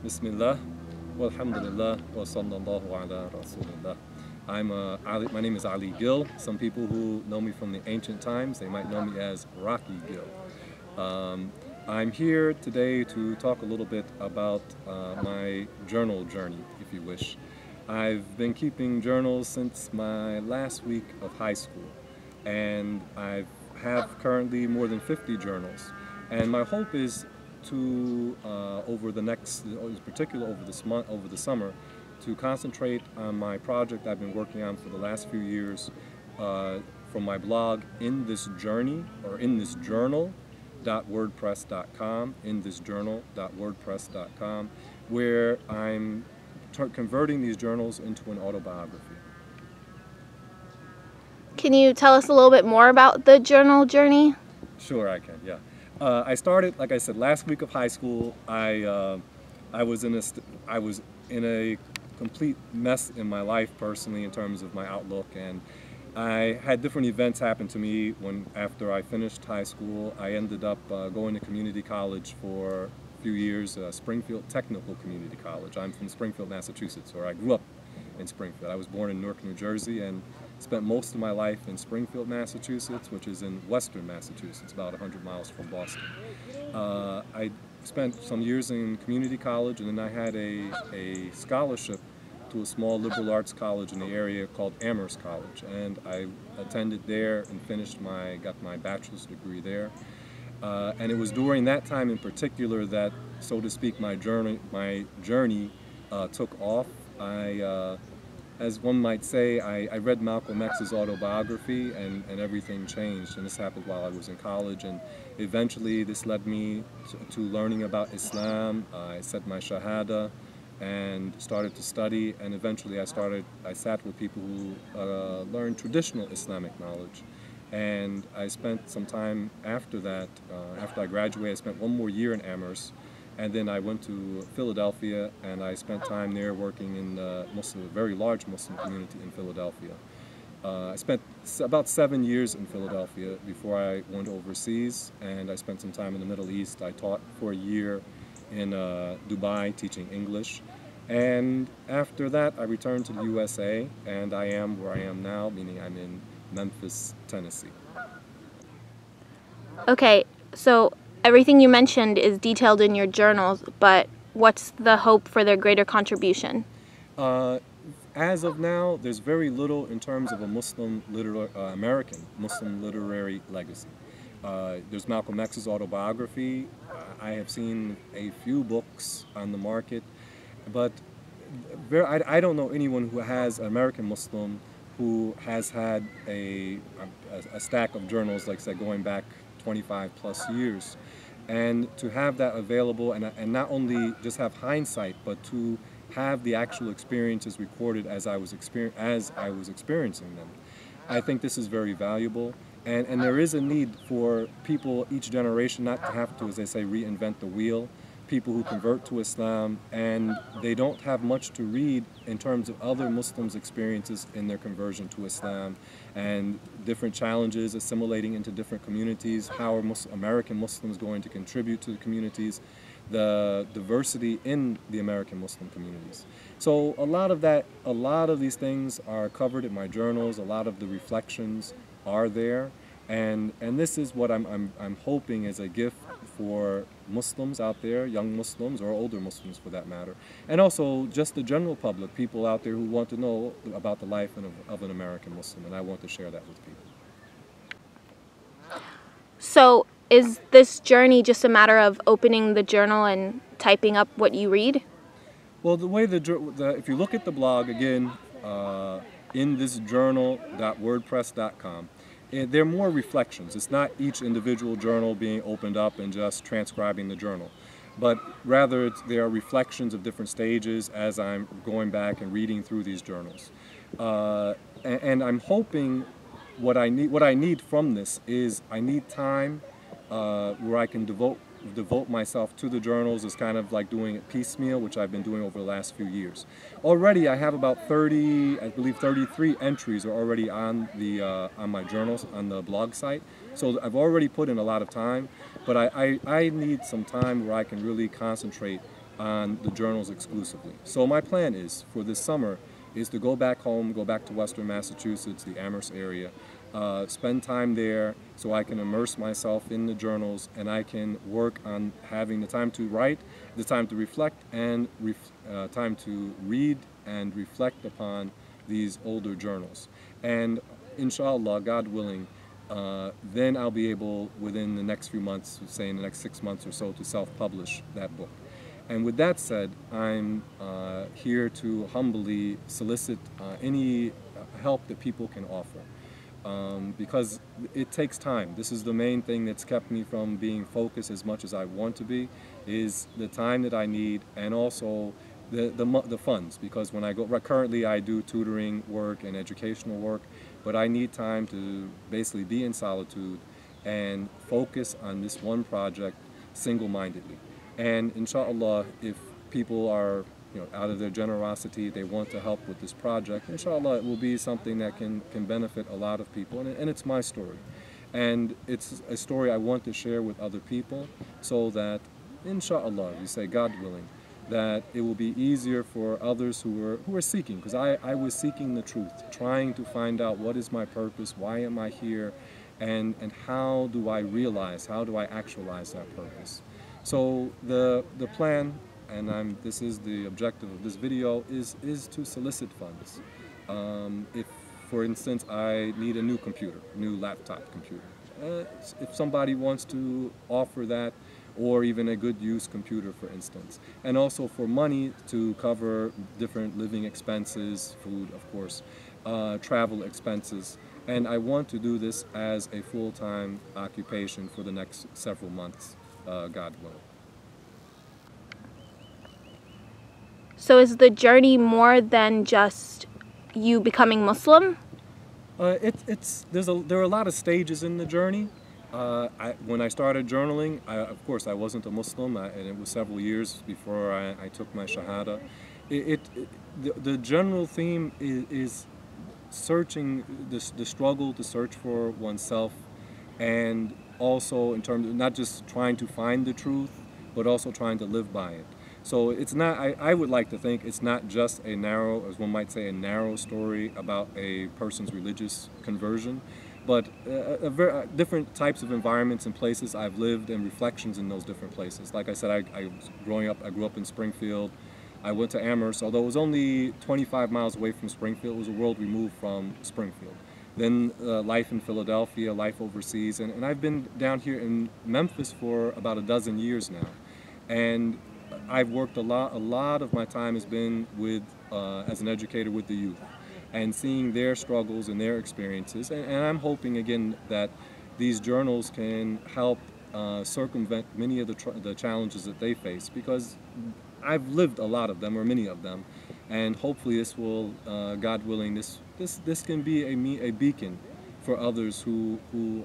Bismillah, walhamdulillah, wa sallallahu ala rasulillah. My name is Ali Gill. Some people who know me from the ancient times, they might know me as Rocky Gill. I'm here today to talk a little bit about my journal journey, if you wish. I've been keeping journals since my last week of high school, and I have currently more than 50 journals. And my hope is to, over the next, in particular over the summer, to concentrate on my project I've been working on for the last few years from my blog In This Journey, or In This Journal, wordpress.com, where I'm converting these journals into an autobiography. Can you tell us a little bit more about the journal journey? Sure, I can, yeah. I started, like I said, last week of high school. I was in a complete mess in my life personally in terms of my outlook, and I had different events happen to me after I finished high school. I ended up going to community college for a few years, Springfield Technical Community College. I'm from Springfield, Massachusetts, or I grew up in Springfield. I was born in Newark, New Jersey, and spent most of my life in Springfield, Massachusetts, which is in western Massachusetts, about 100 miles from Boston. I spent some years in community college, and then I had a scholarship to a small liberal arts college in the area called Amherst College, and I attended there and got my bachelor's degree there. And it was during that time in particular that, so to speak, my journey took off. As one might say, I read Malcolm X's autobiography, and everything changed. And this happened while I was in college, and eventually this led me to learning about Islam. I said my Shahada and started to study, and eventually I sat with people who learned traditional Islamic knowledge. And I spent some time after that, after I graduated, I spent one more year in Amherst. And then I went to Philadelphia, and I spent time there working in a very large Muslim community in Philadelphia. I spent about 7 years in Philadelphia before I went overseas, and I spent some time in the Middle East. I taught for a year in Dubai teaching English. And after that, I returned to the USA, and I am where I am now, meaning I'm in Memphis, Tennessee. Okay, so everything you mentioned is detailed in your journals, but what's the hope for their greater contribution? As of now, there's very little in terms of a American Muslim literary legacy. There's Malcolm X's autobiography. I have seen a few books on the market, but I don't know anyone who has an American Muslim who has had a stack of journals, like I said, going back 25 plus years. And to have that available, and not only just have hindsight, but to have the actual experiences recorded as I was experiencing them. I think this is very valuable, and there is a need for people, each generation, not to have to, as they say, reinvent the wheel. People who convert to Islam and they don't have much to read in terms of other Muslims' experiences in their conversion to Islam, and different challenges assimilating into different communities, how are American Muslims going to contribute to the communities, the diversity in the American Muslim communities. So a lot of these things are covered in my journals. A lot of the reflections are there, and this is what I'm hoping is a gift for Muslims out there, young Muslims or older Muslims for that matter, and also just the general public, people out there who want to know about the life of an American Muslim, and I want to share that with people. So is this journey just a matter of opening the journal and typing up what you read? Well, the way if you look at the blog again, inthisjournal.wordpress.com, they're more reflections. It's not each individual journal being opened up and just transcribing the journal, but rather there are reflections of different stages as I'm going back and reading through these journals. And I'm hoping what I need from this is I need time where I can devote myself to the journals. Is kind of like doing it piecemeal, which I've been doing over the last few years. Already I have about 33 entries are already on my journals on the blog site. So I've already put in a lot of time, but I need some time where I can really concentrate on the journals exclusively. So my plan is for this summer is to go back home, go back to Western Massachusetts, the Amherst area, spend time there so I can immerse myself in the journals and I can work on having the time to write, the time to reflect, and time to read and reflect upon these older journals. And inshallah, God willing, then I'll be able, within the next few months, say in the next 6 months or so, to self-publish that book. And with that said, I'm here to humbly solicit any help that people can offer. Because it takes time. This is the main thing that's kept me from being focused as much as I want to be, is the time that I need, and also the funds. Because when I go, currently I do tutoring work and educational work, but I need time to basically be in solitude and focus on this one project single-mindedly. And inshallah, if people are, out of their generosity, they want to help with this project, inshallah, it will be something that can benefit a lot of people. And it's my story. And it's a story I want to share with other people so that, inshallah, you say God willing, that it will be easier for others who are seeking. Because I was seeking the truth, trying to find out what is my purpose, why am I here, and how do I realize, how do I actualize that purpose. So the plan, and this is the objective of this video, is to solicit funds. If, for instance, I need a new computer, new laptop computer, if somebody wants to offer that, or even a good used computer, for instance. And also for money to cover different living expenses, food, of course, travel expenses. And I want to do this as a full-time occupation for the next several months. God willing. So is the journey more than just you becoming Muslim? There are a lot of stages in the journey. When I started journaling, of course I wasn't a Muslim, and it was several years before I took my Shahada. The general theme is searching, the struggle to search for oneself, and also in terms of not just trying to find the truth, but also trying to live by it. So it's not, I would like to think it's not just a narrow, as one might say, a narrow story about a person's religious conversion, but different types of environments and places I've lived and reflections in those different places. Like I said, I grew up in Springfield. I went to Amherst, although it was only 25 miles away from Springfield. It was a world removed from Springfield. Then life in Philadelphia, life overseas, and I've been down here in Memphis for about a dozen years now. And I've worked a lot of my time has been with, as an educator with the youth, and seeing their struggles and their experiences. And I'm hoping, again, that these journals can help circumvent many of the challenges that they face, because I've lived a lot of them, or many of them, and hopefully this will, God willing, this can be a beacon for others who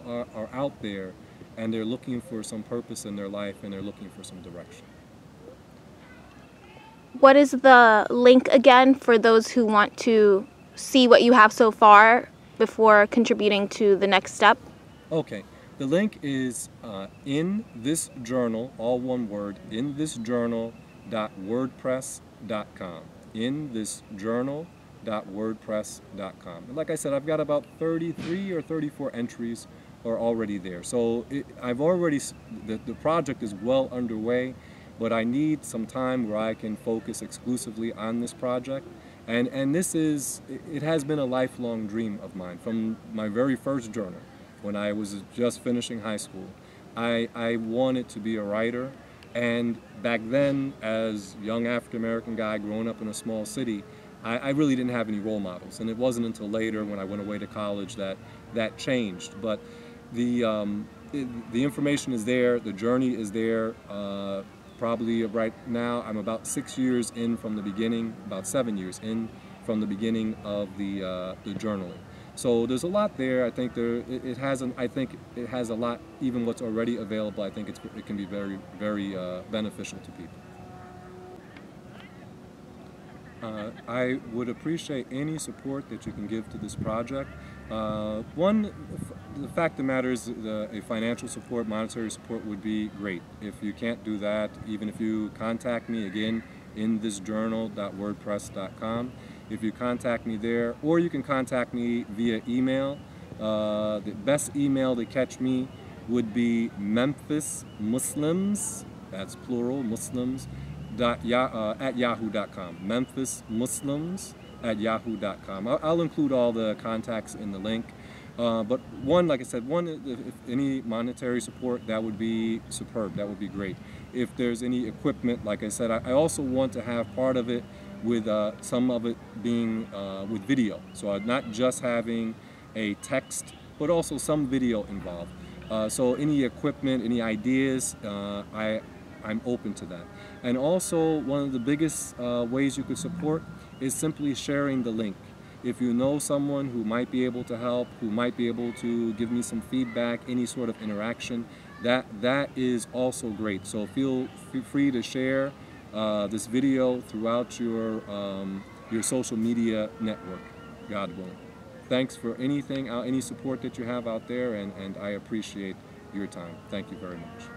are out there and they're looking for some purpose in their life and they're looking for some direction. What is the link again for those who want to see what you have so far before contributing to the next step? Okay. The link is in this journal, all one word, inthisjournal.wordpress.com. inthisjournal.wordpress.com. And like I said, I've got about 33 or 34 entries are already there. So the project is well underway, but I need some time where I can focus exclusively on this project. And it has been a lifelong dream of mine from my very first journal. When I was just finishing high school, I wanted to be a writer, and back then, as a young African-American guy growing up in a small city, I really didn't have any role models, and it wasn't until later when I went away to college that changed. But the information is there, the journey is there. Probably right now, I'm about 6 years in from the beginning, about 7 years in from the beginning of the journaling. So there's a lot there. I think it has a lot. Even what's already available, I think it can be very, very beneficial to people. I would appreciate any support that you can give to this project. The the fact of the matter is, a financial support, monetary support would be great. If you can't do that, even if you contact me again in thisjournal.wordpress.com, if you contact me there, or you can contact me via email. The best email to catch me would be memphismuslims, that's plural, Muslims, at yahoo.com. memphismuslims@yahoo.com. I'll include all the contacts in the link. But one, like I said, if any monetary support, that would be superb. That would be great. If there's any equipment, like I said, I also want to have part of it with some of it being with video. So not just having a text, but also some video involved. So any equipment, any ideas, I'm open to that. And also, one of the biggest ways you could support is simply sharing the link. If you know someone who might be able to help, who might be able to give me some feedback, any sort of interaction, that is also great. So feel free to share this video throughout your social media network, God willing. Thanks for anything, any support that you have out there, and I appreciate your time. Thank you very much.